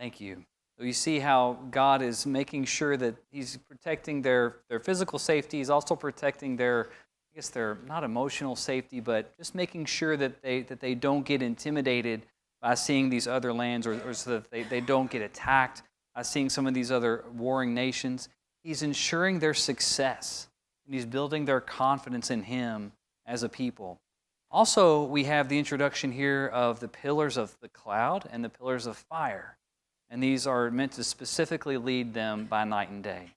Thank you. So you see how God is making sure that He's protecting their physical safety. He's also protecting their, I guess, their not emotional safety, but just making sure that they don't get intimidated by seeing these other lands, or so that they don't get attacked by seeing some of these other warring nations. He's ensuring their success, and He's building their confidence in Him as a people. Also, we have the introduction here of the pillars of the cloud and the pillars of fire. And these are meant to specifically lead them by night and day.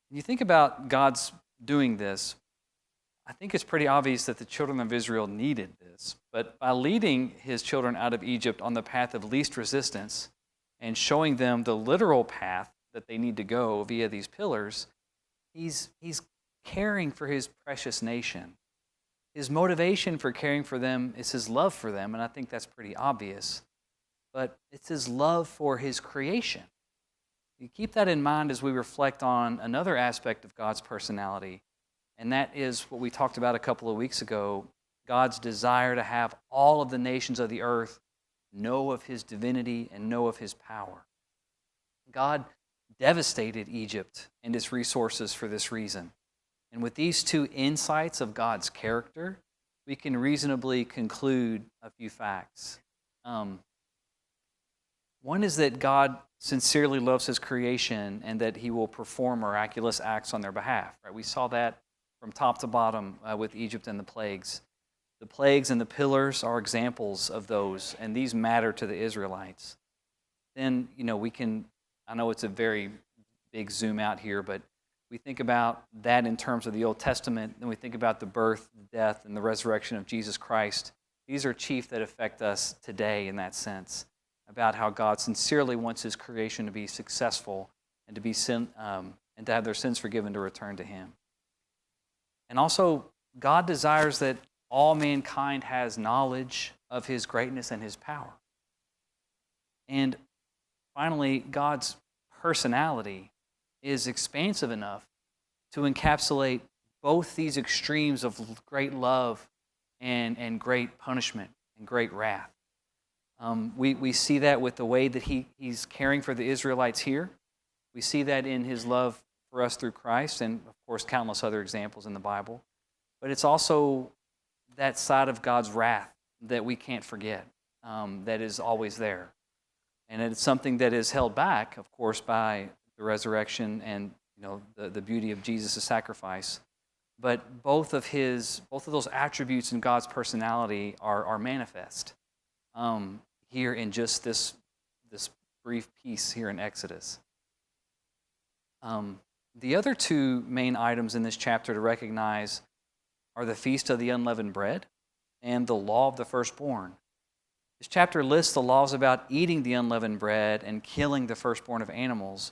When you think about God's doing this, I think it's pretty obvious that the children of Israel needed this. But by leading His children out of Egypt on the path of least resistance and showing them the literal path that they need to go via these pillars, He's caring for His precious nation. His motivation for caring for them is His love for them, and I think that's pretty obvious. But it's His love for His creation. You keep that in mind as we reflect on another aspect of God's personality, and that is what we talked about a couple of weeks ago, God's desire to have all of the nations of the earth know of His divinity and know of His power. God devastated Egypt and its resources for this reason. And with these two insights of God's character, we can reasonably conclude a few facts. One is that God sincerely loves His creation and that He will perform miraculous acts on their behalf. Right? We saw that from top to bottom with Egypt and the plagues. The plagues and the pillars are examples of those, and these matter to the Israelites. Then, we can, I know it's a very big zoom out here, but we think about that in terms of the Old Testament, then we think about the birth, death, and the resurrection of Jesus Christ. These are chief that affect us today in that sense, about how God sincerely wants His creation to be successful and to be and to have their sins forgiven to return to Him. And also, God desires that all mankind has knowledge of His greatness and His power. And finally, God's personality is expansive enough to encapsulate both these extremes of great love and great punishment and great wrath. We see that with the way that He's caring for the Israelites here. We see that in His love for us through Christ, and of course countless other examples in the Bible. But it's also that side of God's wrath that we can't forget, that is always there. And it's something that is held back, of course, by the resurrection and the beauty of Jesus' sacrifice. But both of those attributes in God's personality are manifest here in just this brief piece here in Exodus. The other two main items in this chapter to recognize are the Feast of the Unleavened Bread and the Law of the Firstborn. This chapter lists the laws about eating the unleavened bread and killing the firstborn of animals.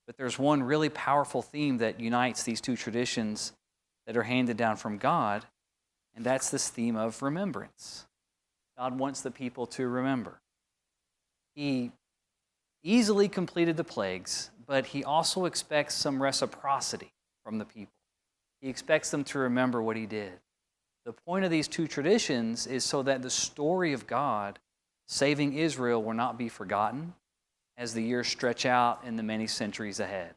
But there's one really powerful theme that unites these two traditions that are handed down from God, and that's this theme of remembrance. God wants the people to remember. He easily completed the plagues, but He also expects some reciprocity from the people. He expects them to remember what He did. The point of these two traditions is so that the story of God saving Israel will not be forgotten as the years stretch out in the many centuries ahead.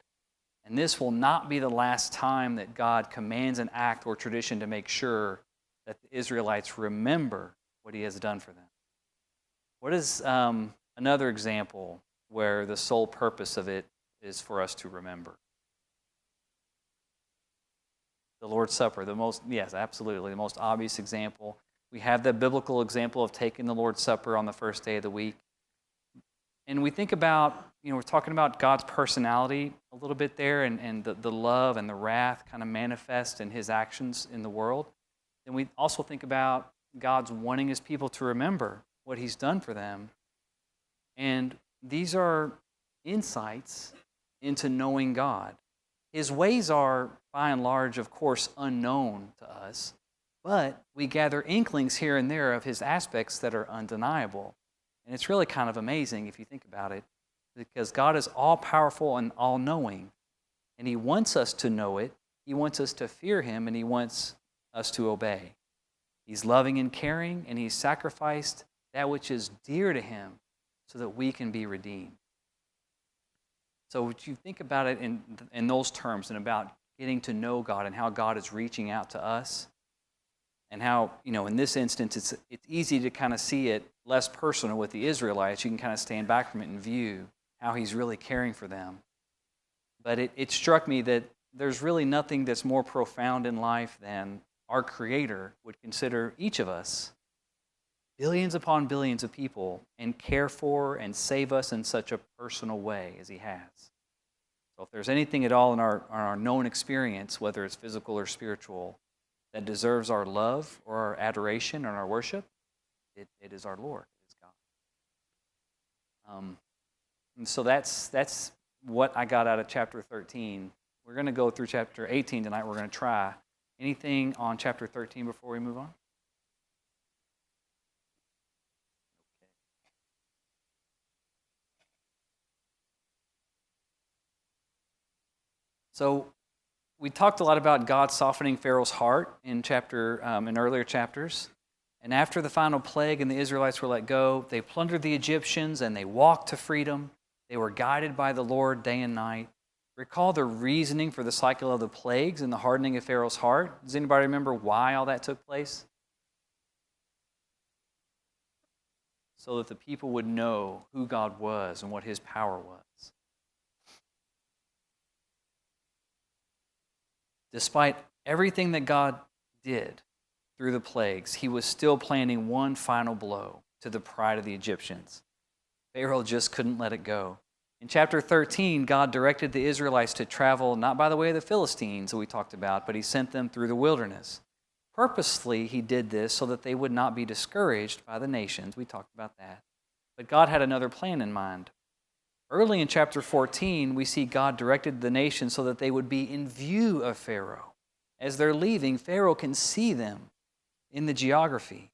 And this will not be the last time that God commands an act or tradition to make sure that the Israelites remember what He has done for them. What is another example where the sole purpose of it is for us to remember? The Lord's Supper, yes, absolutely, the most obvious example. We have the biblical example of taking the Lord's Supper on the first day of the week. And we think about, we're talking about God's personality a little bit there, and the love and the wrath kind of manifest in His actions in the world. And we also think about God's wanting His people to remember what He's done for them. And these are insights into knowing God. His ways are, by and large, of course, unknown to us, but we gather inklings here and there of His aspects that are undeniable. And it's really kind of amazing if you think about it, because God is all-powerful and all-knowing, and He wants us to know it, He wants us to fear Him, and He wants us to obey. He's loving and caring, and He's sacrificed that which is dear to Him so that we can be redeemed. So would you think about it in those terms and about getting to know God and how God is reaching out to us, and how, in this instance, it's easy to kind of see it less personal with the Israelites. You can kind of stand back from it and view how he's really caring for them. But it struck me that there's really nothing that's more profound in life than our Creator would consider each of us, billions upon billions of people, and care for and save us in such a personal way as he has. So if there's anything at all in our known experience, whether it's physical or spiritual, that deserves our love or our adoration or our worship, it is our Lord, it is God. And so that's what I got out of chapter 13. We're going to go through chapter 18 tonight. We're going to try. Anything on chapter 13 before we move on? So we talked a lot about God softening Pharaoh's heart in earlier chapters. And after the final plague and the Israelites were let go, they plundered the Egyptians and they walked to freedom. They were guided by the Lord day and night. Recall the reasoning for the cycle of the plagues and the hardening of Pharaoh's heart. Does anybody remember why all that took place? So that the people would know who God was and what his power was. Despite everything that God did through the plagues, he was still planning one final blow to the pride of the Egyptians. Pharaoh just couldn't let it go. In chapter 13, God directed the Israelites to travel not by the way of the Philistines that we talked about, but he sent them through the wilderness. Purposely, he did this so that they would not be discouraged by the nations. We talked about that. But God had another plan in mind. Early in chapter 14, we see God directed the nation so that they would be in view of Pharaoh. As they're leaving, Pharaoh can see them in the geography.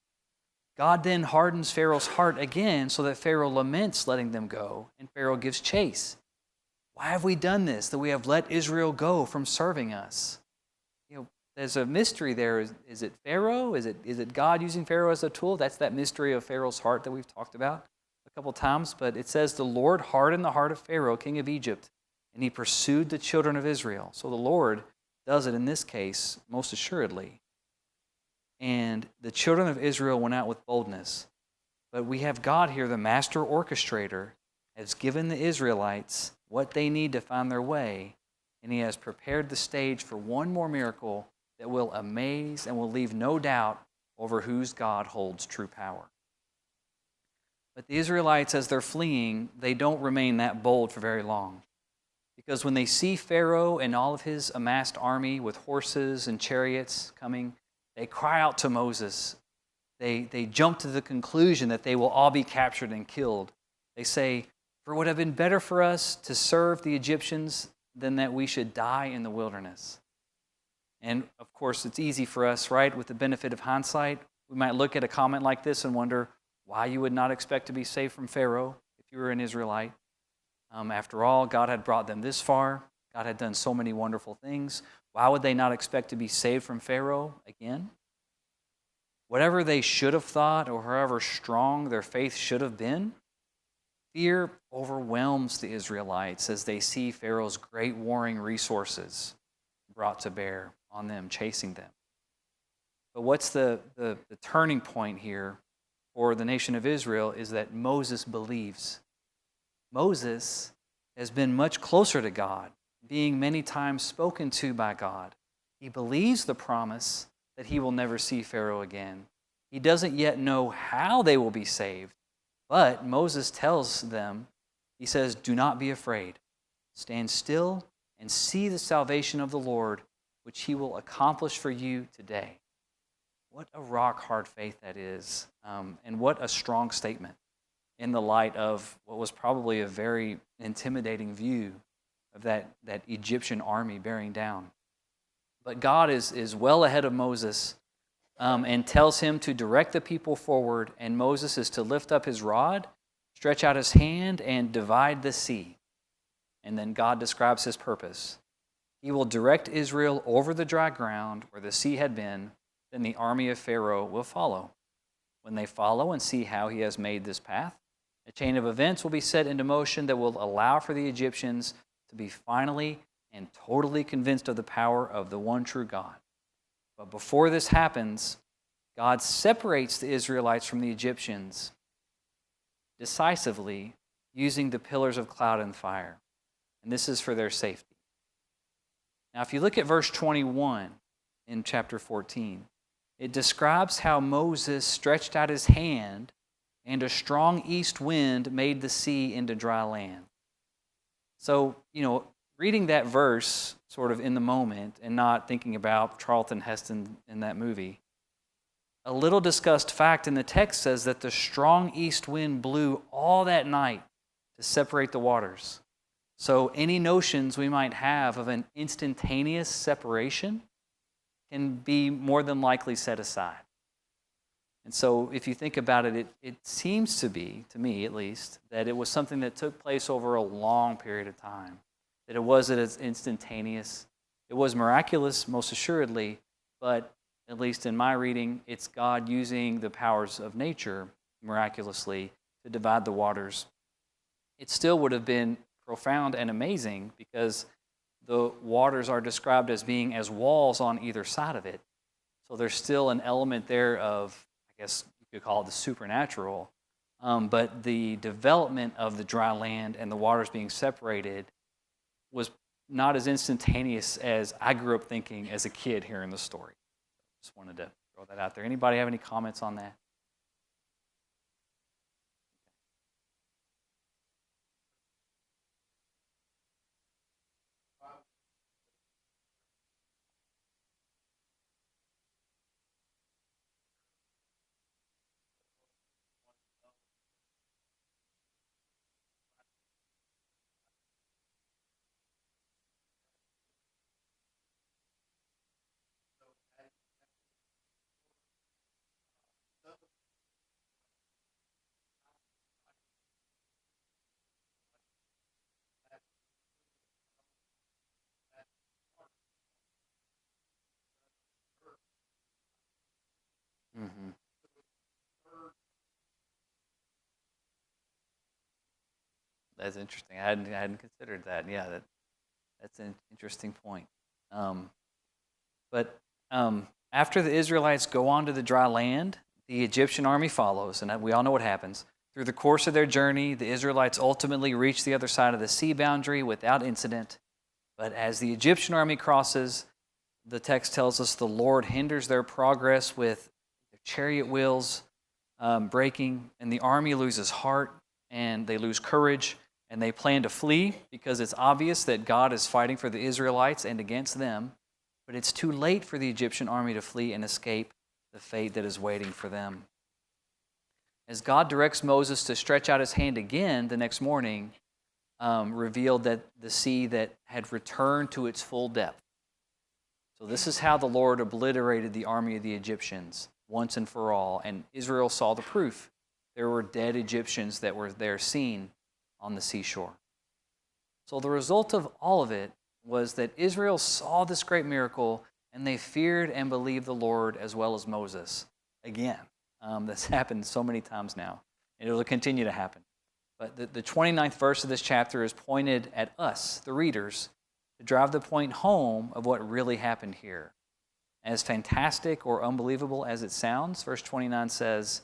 God then hardens Pharaoh's heart again so that Pharaoh laments letting them go, and Pharaoh gives chase. Why have we done this, that we have let Israel go from serving us? There's a mystery there. Is it Pharaoh? Is it God using Pharaoh as a tool? That's that mystery of Pharaoh's heart that we've talked about a couple times. But it says the Lord hardened the heart of Pharaoh, king of Egypt, and he pursued the children of Israel. So the Lord does it in this case, most assuredly. And the children of Israel went out with boldness. But we have God here, the master orchestrator, has given the Israelites what they need to find their way, and he has prepared the stage for one more miracle that will amaze and will leave no doubt over whose God holds true power. But the Israelites, as they're fleeing, they don't remain that bold for very long. Because when they see Pharaoh and all of his amassed army with horses and chariots coming, they cry out to Moses. They jump to the conclusion that they will all be captured and killed. They say, "For it would have been better for us to serve the Egyptians than that we should die in the wilderness." And of course, it's easy for us, right? With the benefit of hindsight, we might look at a comment like this and wonder why you would not expect to be saved from Pharaoh if you were an Israelite. After all, God had brought them this far. God had done so many wonderful things. Why would they not expect to be saved from Pharaoh again? Whatever they should have thought, or however strong their faith should have been, fear overwhelms the Israelites as they see Pharaoh's great warring resources brought to bear on them, chasing them. But what's the turning point here for the nation of Israel is that Moses believes. Moses has been much closer to God, being many times spoken to by God. He believes the promise that he will never see Pharaoh again. He doesn't yet know how they will be saved, but Moses tells them, he says, "Do not be afraid. Stand still and see the salvation of the Lord, which he will accomplish for you today." What a rock-hard faith that is, and what a strong statement in the light of what was probably a very intimidating view of that Egyptian army bearing down. But God is well ahead of Moses and tells him to direct the people forward, and Moses is to lift up his rod, stretch out his hand, and divide the sea. And then God describes his purpose. He will direct Israel over the dry ground where the sea had been, then the army of Pharaoh will follow. When they follow and see how he has made this path, A chain of events will be set into motion that will allow for the Egyptians to be finally and totally convinced of the power of the one true God. But before this happens, God separates the Israelites from the Egyptians decisively using the pillars of cloud and fire. And this is for their safety. Now, if you look at verse 21 in chapter 14, it describes how Moses stretched out his hand and a strong east wind made the sea into dry land. So, reading that verse sort of in the moment and not thinking about Charlton Heston in that movie, a little discussed fact in the text says that the strong east wind blew all that night to separate the waters. So any notions we might have of an instantaneous separation can be more than likely set aside. And so if you think about it, it seems to be, to me at least, that it was something that took place over a long period of time. That it wasn't as instantaneous. It was miraculous, most assuredly, but at least in my reading, it's God using the powers of nature miraculously to divide the waters. It still would have been profound and amazing because the waters are described as being as walls on either side of it. So there's still an element there of, I guess you could call it the supernatural, but the development of the dry land and the waters being separated was not as instantaneous as I grew up thinking as a kid hearing the story. Just wanted to throw that out there. Anybody have any comments on that? Mm-hmm. That's interesting. I hadn't considered that. Yeah, that's an interesting point. But after the Israelites go onto the dry land, the Egyptian army follows, and we all know what happens. Through the course of their journey, the Israelites ultimately reach the other side of the sea boundary without incident. But as the Egyptian army crosses, the text tells us the Lord hinders their progress with their chariot wheels breaking, and the army loses heart, and they lose courage, and they plan to flee because it's obvious that God is fighting for the Israelites and against them. But it's too late for the Egyptian army to flee and escape the fate that is waiting for them. As God directs Moses to stretch out his hand again the next morning, revealed that the sea that had returned to its full depth. So this is how the Lord obliterated the army of the Egyptians once and for all, and Israel saw the proof. There were dead Egyptians that were there seen on the seashore. So the result of all of it was that Israel saw this great miracle, and they feared and believed the Lord as well as Moses. Again, that's happened so many times now, and it will continue to happen. But the 29th verse of this chapter is pointed at us, the readers, to drive the point home of what really happened here. As fantastic or unbelievable as it sounds, verse 29 says,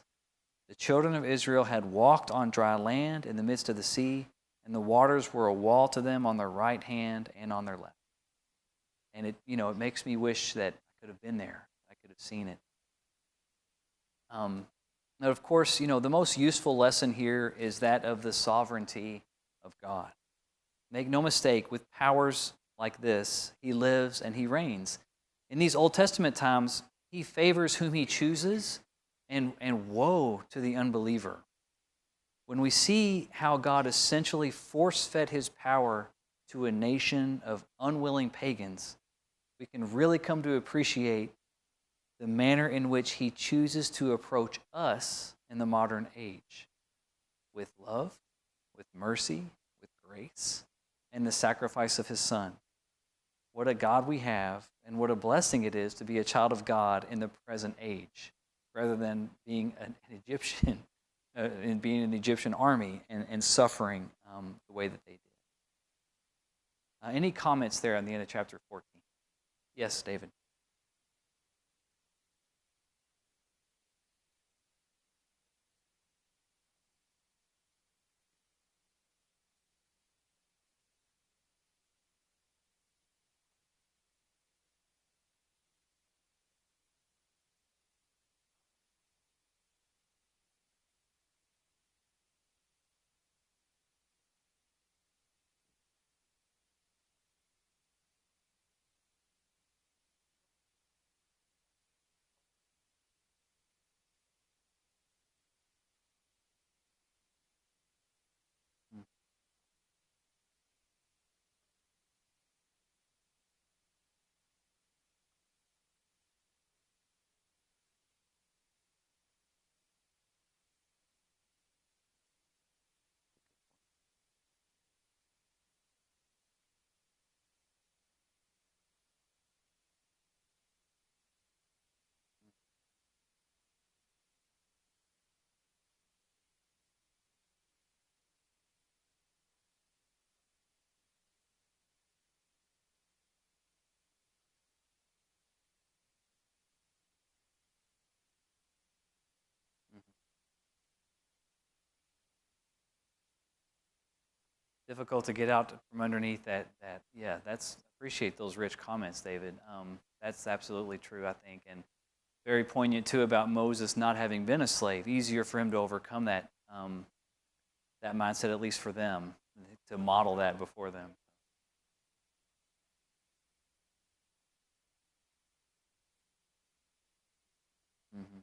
"The children of Israel had walked on dry land in the midst of the sea, and the waters were a wall to them on their right hand and on their left." And it makes me wish that I could have been there. I could have seen it. Now, of course, the most useful lesson here is that of the sovereignty of God. Make no mistake, with powers like this, he lives and he reigns. In these Old Testament times, he favors whom he chooses, and woe to the unbeliever. When we see how God essentially force-fed his power to a nation of unwilling pagans, we can really come to appreciate the manner in which he chooses to approach us in the modern age, with love, with mercy, with grace, and the sacrifice of his Son. What a God we have, and what a blessing it is to be a child of God in the present age, rather than being an Egyptian in being in the Egyptian army and suffering the way that they did. Any comments there on the end of chapter 14? Yes, David. Difficult to get out from underneath that. Yeah, that's appreciate those rich comments, David. That's absolutely true, I think, and very poignant too about Moses not having been a slave. Easier for him to overcome that mindset, at least for them, to model that before them. Mm-hmm.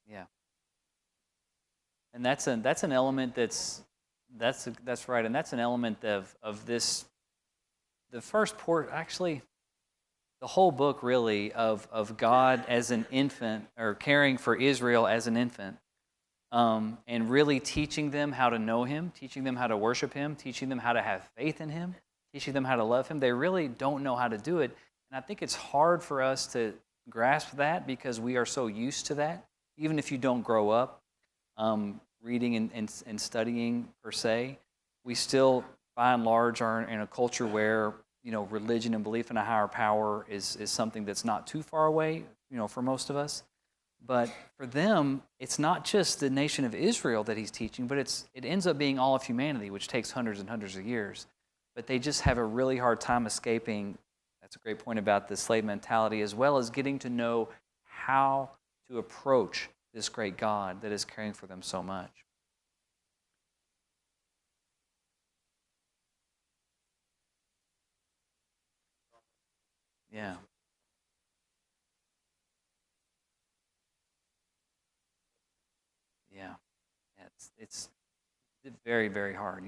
Yeah, and that's an element that's right, and that's an element of this. The first port actually. The whole book really of God as an infant or caring for Israel as an infant, and really teaching them how to know Him, teaching them how to worship Him, teaching them how to have faith in Him, teaching them how to love Him. They really don't know how to do it, and I think it's hard for us to grasp that because we are so used to that. Even if you don't grow up reading and studying per se, we still, by and large, are in a culture where religion and belief in a higher power is something that's not too far away, for most of us. But for them, it's not just the nation of Israel that he's teaching, but it ends up being all of humanity, which takes hundreds and hundreds of years. But they just have a really hard time escaping. That's a great point about the slave mentality, as well as getting to know how to approach this great God that is caring for them so much. Yeah. Yeah. Yeah, it's very, very hard,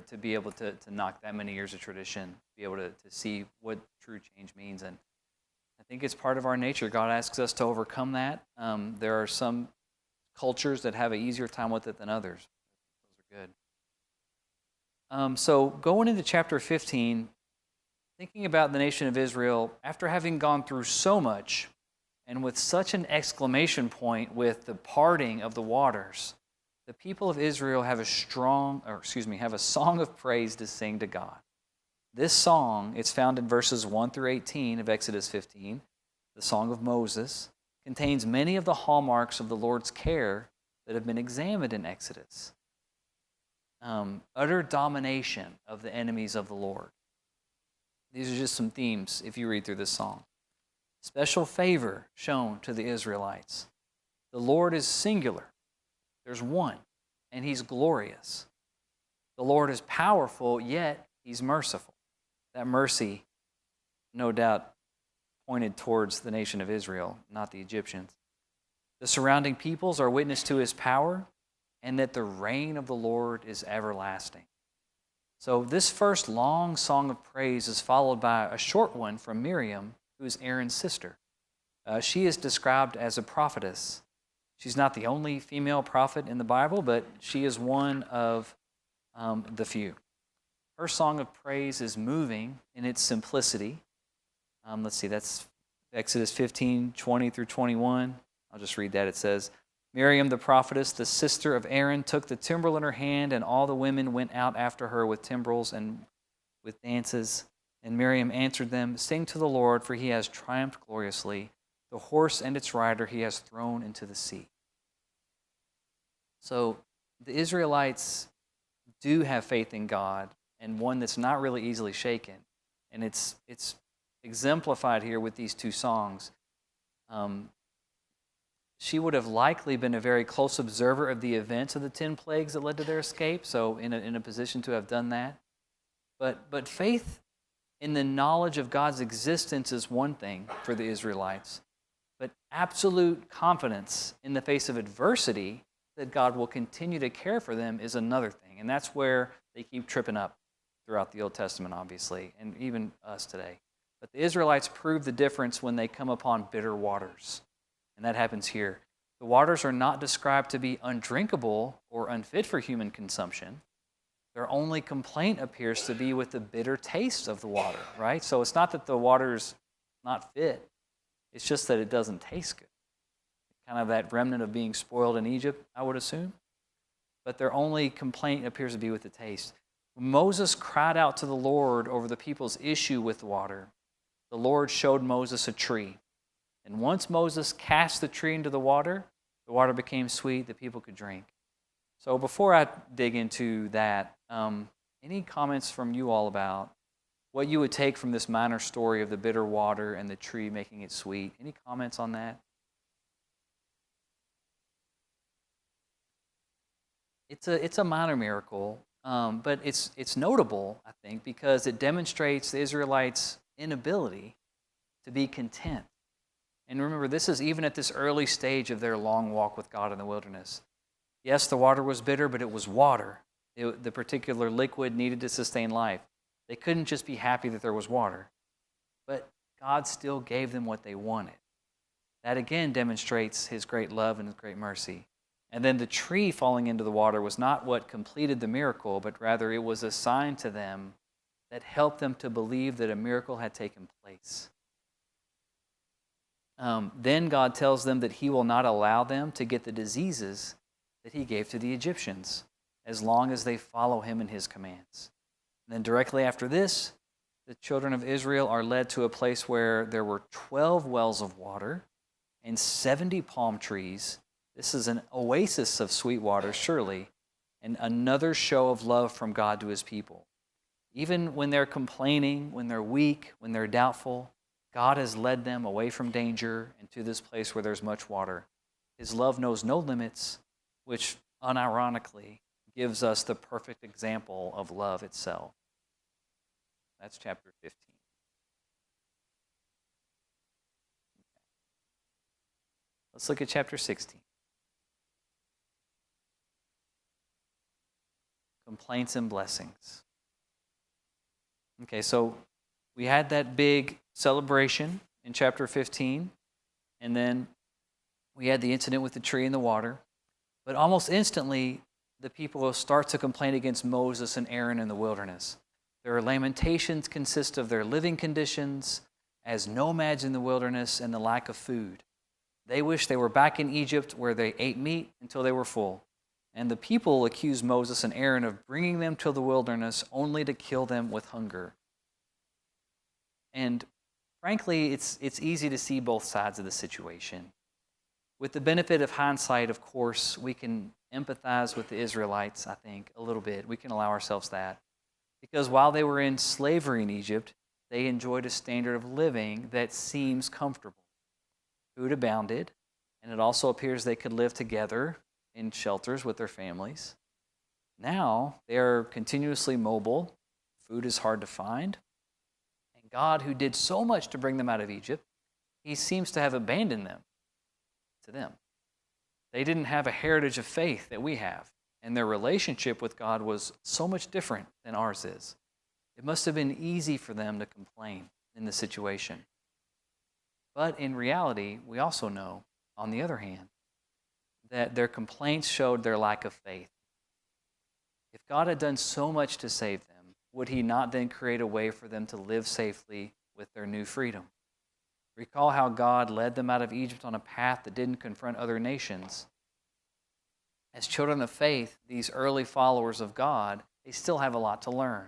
to be able to knock that many years of tradition, be able to see what true change means. And I think it's part of our nature. God asks us to overcome that. There are some cultures that have an easier time with it than others. Those are good. So going into chapter 15, thinking about the nation of Israel, after having gone through so much, and with such an exclamation point with the parting of the waters, the people of Israel have a song of praise to sing to God. This song, it's found in verses 1 through 18 of Exodus 15, the Song of Moses, contains many of the hallmarks of the Lord's care that have been examined in Exodus. Utter domination of the enemies of the Lord. These are just some themes if you read through this song. Special favor shown to the Israelites. The Lord is singular. There's one, and He's glorious. The Lord is powerful, yet He's merciful. That mercy, no doubt, pointed towards the nation of Israel, not the Egyptians. The surrounding peoples are witness to His power, and that the reign of the Lord is everlasting. So this first long song of praise is followed by a short one from Miriam, who is Aaron's sister. She is described as a prophetess. She's not the only female prophet in the Bible, but she is one of the few. Her song of praise is moving in its simplicity. Let's see, that's Exodus 15, 20 through 21. I'll just read that. It says, Miriam the prophetess, the sister of Aaron, took the timbrel in her hand, and all the women went out after her with timbrels and with dances. And Miriam answered them, Sing to the Lord, for he has triumphed gloriously. The horse and its rider he has thrown into the sea. So the Israelites do have faith in God, and one that's not really easily shaken. And it's exemplified here with these two songs. She would have likely been a very close observer of the events of the 10 plagues that led to their escape, so in a position to have done that. But faith in the knowledge of God's existence is one thing for the Israelites, but absolute confidence in the face of adversity that God will continue to care for them is another thing. And that's where they keep tripping up throughout the Old Testament, obviously, and even us today. But the Israelites prove the difference when they come upon bitter waters. And that happens here. The waters are not described to be undrinkable or unfit for human consumption. Their only complaint appears to be with the bitter taste of the water, right? So it's not that the water's not fit. It's just that it doesn't taste good. Kind of that remnant of being spoiled in Egypt, I would assume. But their only complaint appears to be with the taste. When Moses cried out to the Lord over the people's issue with water, the Lord showed Moses a tree. And once Moses cast the tree into the water became sweet, the people could drink. So before I dig into that, any comments from you all about what you would take from this minor story of the bitter water and the tree making it sweet? Any comments on that? It's a minor miracle, but it's notable, I think, because it demonstrates the Israelites' inability to be content. And remember, this is even at this early stage of their long walk with God in the wilderness. Yes, the water was bitter, but it was water. The particular liquid needed to sustain life. They couldn't just be happy that there was water. But God still gave them what they wanted. That again demonstrates his great love and his great mercy. And then the tree falling into the water was not what completed the miracle, but rather it was a sign to them that helped them to believe that a miracle had taken place. Then God tells them that he will not allow them to get the diseases that he gave to the Egyptians, as long as they follow him in his commands. And then directly after this, the children of Israel are led to a place where there were 12 wells of water and 70 palm trees. This is an oasis of sweet water, surely, and another show of love from God to his people. Even when they're complaining, when they're weak, when they're doubtful, God has led them away from danger and to this place where there's much water. His love knows no limits, which unironically gives us the perfect example of love itself. That's chapter 15. Let's look at chapter 16. Complaints and blessings. Okay, so we had that big celebration in chapter 15, and then we had the incident with the tree and the water. But almost instantly, the people will start to complain against Moses and Aaron in the wilderness. Their lamentations consist of their living conditions as nomads in the wilderness and the lack of food. They wish they were back in Egypt where they ate meat until they were full. And the people accuse Moses and Aaron of bringing them to the wilderness only to kill them with hunger. And frankly, it's easy to see both sides of the situation. With the benefit of hindsight, of course, we can empathize with the Israelites, I think, a little bit. We can allow ourselves that. Because while they were in slavery in Egypt, they enjoyed a standard of living that seems comfortable. Food abounded, and it also appears they could live together in shelters with their families. Now, they are continuously mobile. Food is hard to find. And God, who did so much to bring them out of Egypt, he seems to have abandoned them to them. They didn't have a heritage of faith that we have, and their relationship with God was so much different than ours is. It must have been easy for them to complain in the situation. But in reality, we also know, on the other hand, that their complaints showed their lack of faith. If God had done so much to save them, would he not then create a way for them to live safely with their new freedom? Recall how God led them out of Egypt on a path that didn't confront other nations. As children of faith, these early followers of God, they still have a lot to learn.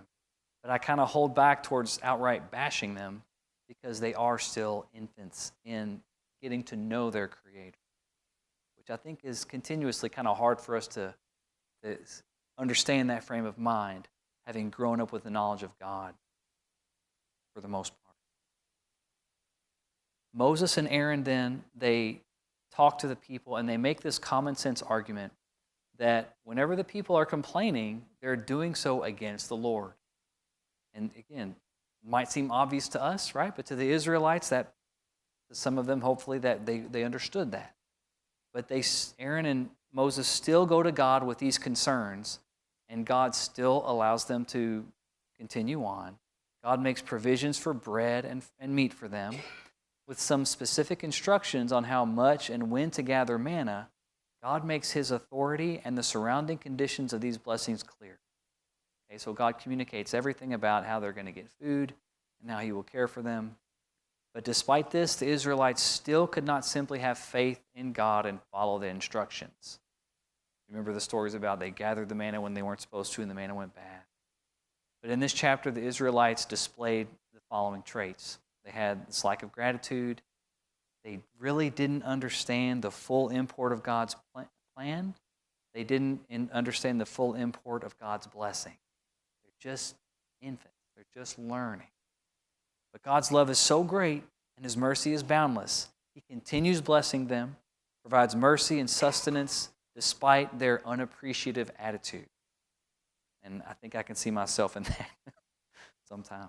But I kind of hold back towards outright bashing them because they are still infants in getting to know their Creator, which I think is continuously kind of hard for us to understand that frame of mind, having grown up with the knowledge of God for the most part. Moses and Aaron then, they talk to the people and they make this common sense argument that whenever the people are complaining, they're doing so against the Lord. And again, might seem obvious to us, right? But to the Israelites, that to some of them, hopefully, that they understood that. But Aaron and Moses still go to God with these concerns, and God still allows them to continue on. God makes provisions for bread and meat for them, with some specific instructions on how much and when to gather manna. God makes his authority and the surrounding conditions of these blessings clear. Okay, so God communicates everything about how they're going to get food and how he will care for them. But despite this, the Israelites still could not simply have faith in God and follow the instructions. Remember the stories about they gathered the manna when they weren't supposed to and the manna went bad. But in this chapter, the Israelites displayed the following traits. They had this lack of gratitude. They really didn't understand the full import of God's plan. They didn't understand the full import of God's blessing. They're just infants. They're just learning. But God's love is so great and his mercy is boundless. He continues blessing them, provides mercy and sustenance despite their unappreciative attitude. And I think I can see myself in that sometime.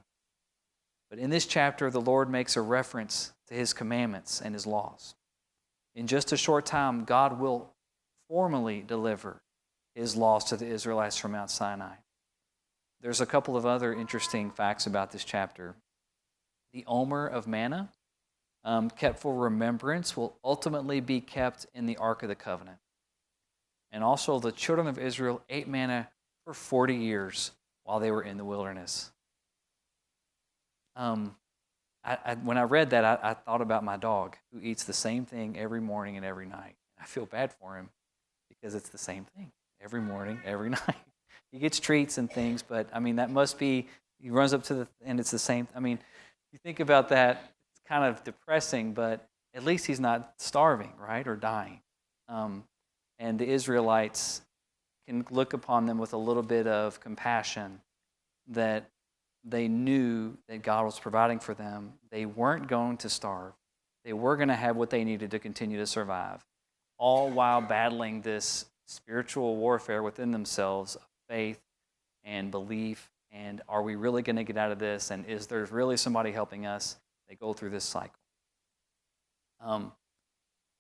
But in this chapter, the Lord makes a reference to his commandments and his laws. In just a short time, God will formally deliver his laws to the Israelites from Mount Sinai. There's a couple of other interesting facts about this chapter. The omer of manna, kept for remembrance, will ultimately be kept in the Ark of the Covenant. And also, the children of Israel ate manna for 40 years while they were in the wilderness. When I read that, I thought about my dog who eats the same thing every morning and every night. I feel bad for him because it's the same thing every morning, every night. He gets treats and things, but I mean, that must be, he runs up to and it's the same. I mean, you think about that, it's kind of depressing, but at least he's not starving, right, or dying. And the Israelites can look upon them with a little bit of compassion that they knew that God was providing for them. They weren't going to starve. They were going to have what they needed to continue to survive, all while battling this spiritual warfare within themselves of faith and belief. And are we really going to get out of this? And is there really somebody helping us? They go through this cycle.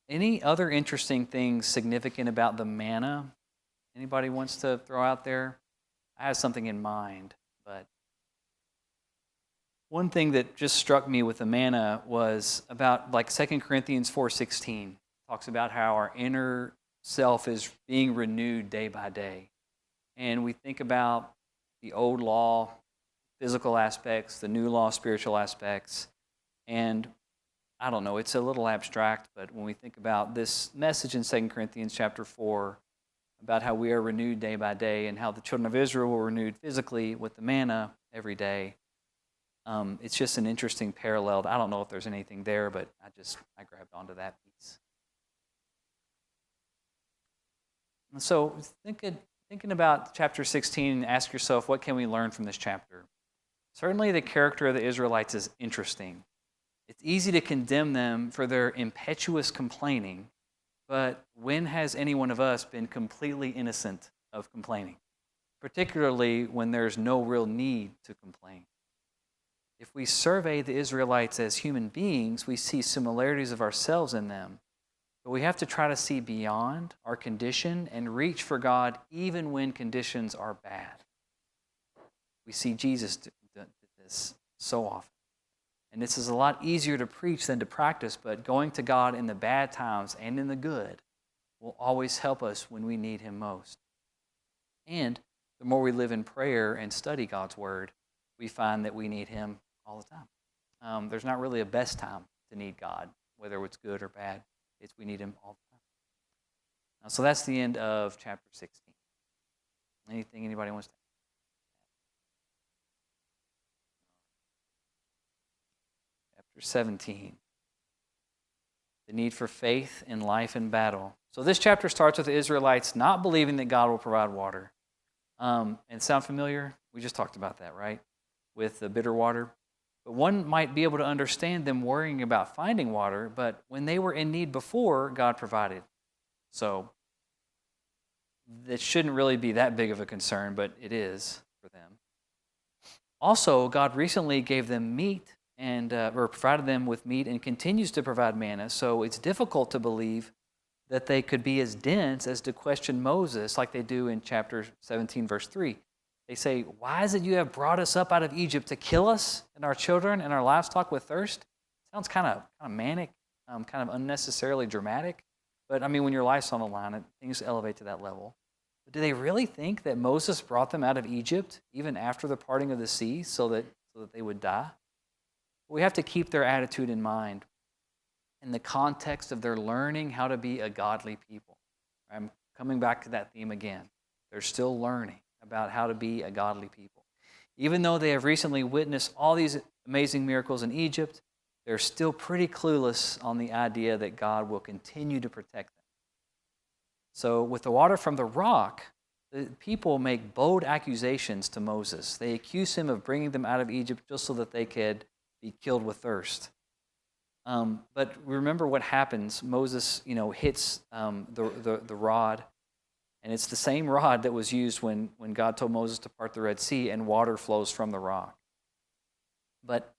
Any other interesting things significant about the manna? Anybody wants to throw out there? I have something in mind, but one thing that just struck me with the manna was about like 2 Corinthians 4:16. Talks about how our inner self is being renewed day by day. And we think about the old law, physical aspects, the new law, spiritual aspects. And I don't know, it's a little abstract, but when we think about this message in 2 Corinthians chapter 4, about how we are renewed day by day and how the children of Israel were renewed physically with the manna every day, it's just an interesting parallel. I don't know if there's anything there, but I grabbed onto that piece. And so thinking about chapter 16, ask yourself, what can we learn from this chapter? Certainly the character of the Israelites is interesting. It's easy to condemn them for their impetuous complaining, but when has any one of us been completely innocent of complaining? Particularly when there's no real need to complain. If we survey the Israelites as human beings, we see similarities of ourselves in them. But we have to try to see beyond our condition and reach for God even when conditions are bad. We see Jesus do this so often. And this is a lot easier to preach than to practice, but going to God in the bad times and in the good will always help us when we need him most. And the more we live in prayer and study God's word, we find that we need him all the time. There's not really a best time to need God, whether it's good or bad. We need him all the time. So that's the end of chapter 16. Anything anybody wants to add? Chapter 17. The need for faith in life and battle. So this chapter starts with the Israelites not believing that God will provide water. And sound familiar? We just talked about that, right? With the bitter water. But one might be able to understand them worrying about finding water, but when they were in need before, God provided. So that shouldn't really be that big of a concern, but it is for them. Also, God recently gave them meat or provided them with meat and continues to provide manna, so it's difficult to believe that they could be as dense as to question Moses like they do in chapter 17, verse 3. They say, why is it you have brought us up out of Egypt to kill us and our children and our livestock with thirst? Sounds kind of manic, kind of unnecessarily dramatic. But I mean, when your life's on the line, things elevate to that level. But do they really think that Moses brought them out of Egypt even after the parting of the sea so that they would die? We have to keep their attitude in mind in the context of their learning how to be a godly people. I'm coming back to that theme again. They're still learning about how to be a godly people. Even though they have recently witnessed all these amazing miracles in Egypt, they're still pretty clueless on the idea that God will continue to protect them. So with the water from the rock, the people make bold accusations to Moses. They accuse him of bringing them out of Egypt just so that they could be killed with thirst. But remember what happens. Moses, hits the rod. And it's the same rod that was used when God told Moses to part the Red Sea and water flows from the rock. But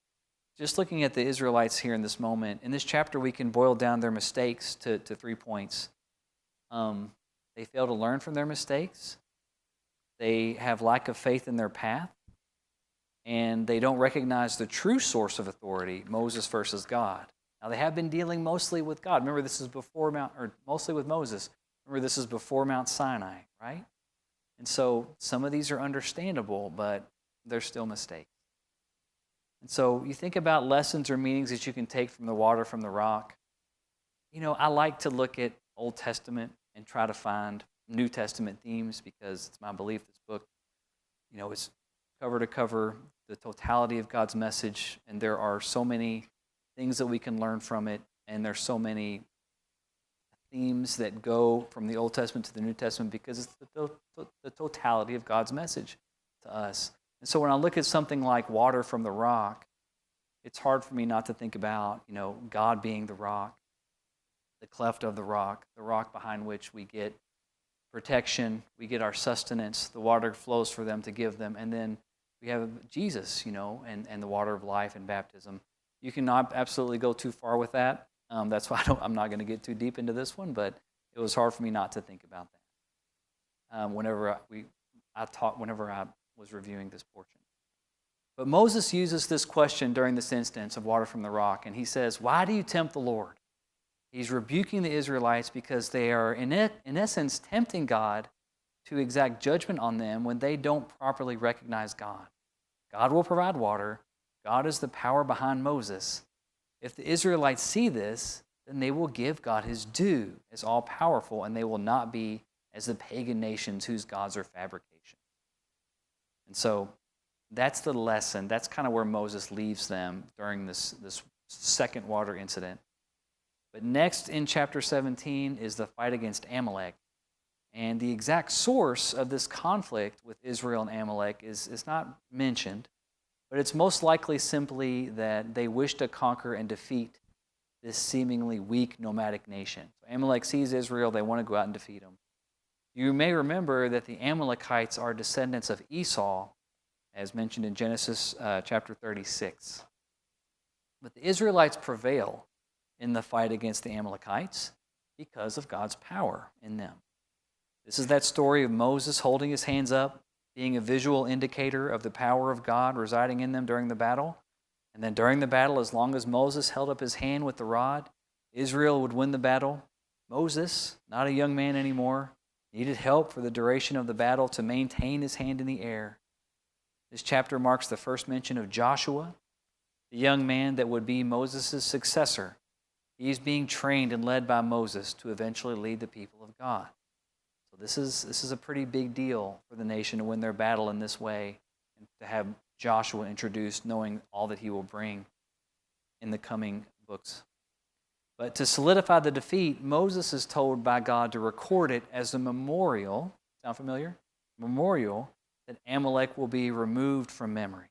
just looking at the Israelites here in this moment, in this chapter we can boil down their mistakes to 3 points. They fail to learn from their mistakes. They have lack of faith in their path. And they don't recognize the true source of authority, Moses versus God. Now they have been dealing mostly with God. Remember, this is mostly with Moses. Remember, this is before Mount Sinai, right? And so some of these are understandable, but they're still mistakes. And so you think about lessons or meanings that you can take from the water from the rock. I like to look at Old Testament and try to find New Testament themes because it's my belief this book, is cover to cover the totality of God's message, and there are so many things that we can learn from it, and there's so many themes that go from the Old Testament to the New Testament because it's the totality of God's message to us. And so when I look at something like water from the rock, it's hard for me not to think about, God being the rock, the cleft of the rock behind which we get protection, we get our sustenance, the water flows for them to give them, and then we have Jesus, and the water of life and baptism. You cannot absolutely go too far with that. That's why I'm not going to get too deep into this one, but it was hard for me not to think about that whenever I was reviewing this portion. But Moses uses this question during this instance of water from the rock, and he says, why do you tempt the Lord? He's rebuking the Israelites because they are, in essence, tempting God to exact judgment on them when they don't properly recognize God. God will provide water. God is the power behind Moses. If the Israelites see this, then they will give God his due as all-powerful, and they will not be as the pagan nations whose gods are fabrication. And so that's the lesson. That's kind of where Moses leaves them during this second water incident. But next in chapter 17 is the fight against Amalek. And the exact source of this conflict with Israel and Amalek is not mentioned, but it's most likely simply that they wish to conquer and defeat this seemingly weak nomadic nation. So Amalek sees Israel, they want to go out and defeat them. You may remember that the Amalekites are descendants of Esau, as mentioned in Genesis chapter 36. But the Israelites prevail in the fight against the Amalekites because of God's power in them. This is that story of Moses holding his hands up, being a visual indicator of the power of God residing in them during the battle. And then during the battle, as long as Moses held up his hand with the rod, Israel would win the battle. Moses, not a young man anymore, needed help for the duration of the battle to maintain his hand in the air. This chapter marks the first mention of Joshua, the young man that would be Moses' successor. He's being trained and led by Moses to eventually lead the people of God. So this is a pretty big deal for the nation to win their battle in this way and to have Joshua introduced, knowing all that he will bring in the coming books. But to solidify the defeat, Moses is told by God to record it as a memorial. Sound familiar? Memorial that Amalek will be removed from memory.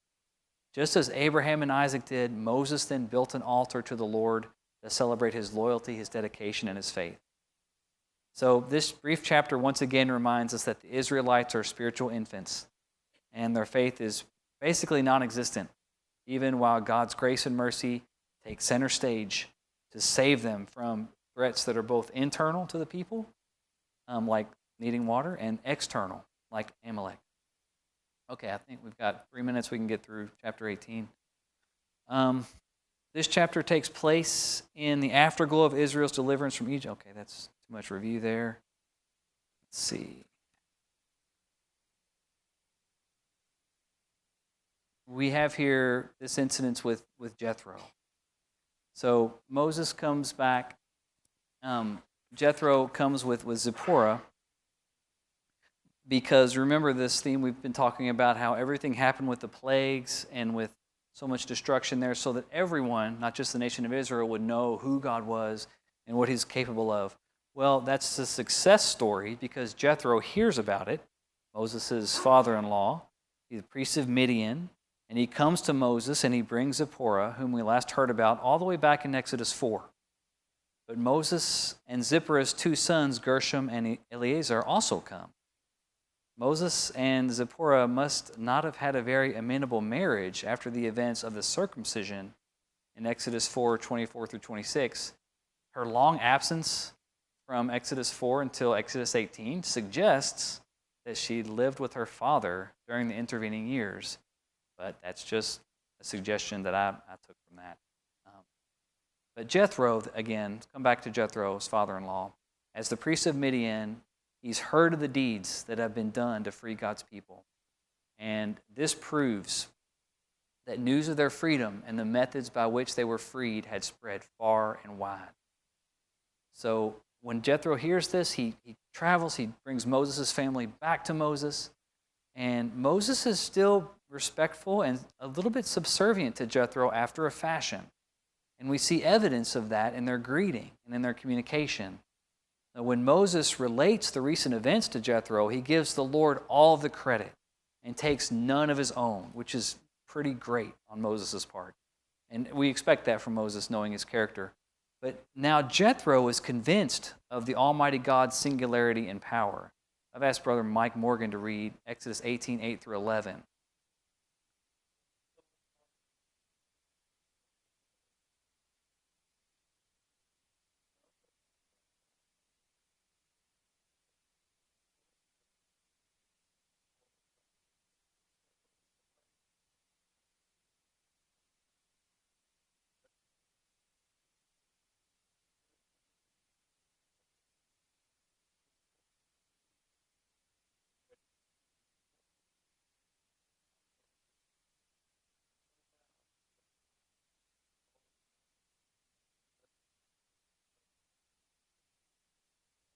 Just as Abraham and Isaac did, Moses then built an altar to the Lord to celebrate his loyalty, his dedication, and his faith. So this brief chapter once again reminds us that the Israelites are spiritual infants, and their faith is basically non-existent, even while God's grace and mercy take center stage to save them from threats that are both internal to the people, like needing water, and external, like Amalek. Okay, I think we've got 3 minutes we can get through chapter 18. This chapter takes place in the afterglow of Israel's deliverance from Egypt. Okay, that's too much review there. Let's see. We have here this incident with Jethro. So Moses comes back. Jethro comes with Zipporah, because remember this theme we've been talking about, how everything happened with the plagues and with so much destruction there, so that everyone, not just the nation of Israel, would know who God was and what he's capable of. Well, that's a success story because Jethro hears about it, Moses' father-in-law. He's the priest of Midian, and he comes to Moses and he brings Zipporah, whom we last heard about, all the way back in Exodus 4. But Moses and Zipporah's two sons, Gershom and Eleazar, also come. Moses and Zipporah must not have had a very amenable marriage after the events of the circumcision in Exodus 4, 24 through 26. Her long absence from Exodus 4 until Exodus 18 suggests that she lived with her father during the intervening years. But that's just a suggestion that I took from that. But Jethro, again, come back to Jethro's father-in-law. As the priest of Midian, he's heard of the deeds that have been done to free God's people. And this proves that news of their freedom and the methods by which they were freed had spread far and wide. So when Jethro hears this, he travels, he brings Moses' family back to Moses. And Moses is still respectful and a little bit subservient to Jethro after a fashion. And we see evidence of that in their greeting and in their communication. Now, when Moses relates the recent events to Jethro, he gives the Lord all of the credit and takes none of his own, which is pretty great on Moses' part. And we expect that from Moses, knowing his character. But now Jethro is convinced of the Almighty God's singularity and power. I've asked Brother Mike Morgan to read Exodus 18, 8 through 11.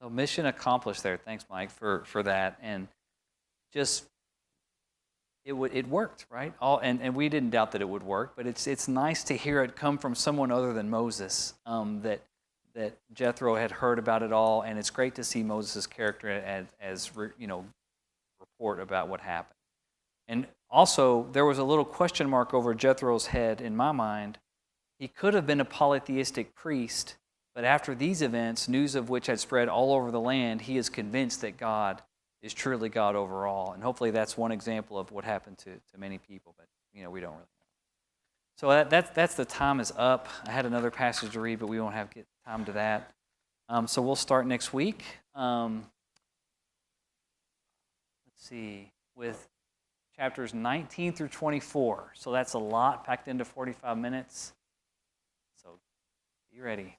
So mission accomplished there. Thanks, Mike, for that. And just it worked, right? And we didn't doubt that it would work, but it's nice to hear it come from someone other than Moses, that Jethro had heard about it all, and it's great to see Moses' character as report about what happened. And also, there was a little question mark over Jethro's head in my mind. He could have been a polytheistic priest, but after these events, news of which had spread all over the land, he is convinced that God is truly God overall. And hopefully that's one example of what happened to many people, but we don't really know. So that's the time is up. I had another passage to read, but we won't get time to that. So we'll start next week. Let's see, with chapters 19 through 24. So that's a lot packed into 45 minutes. So be ready.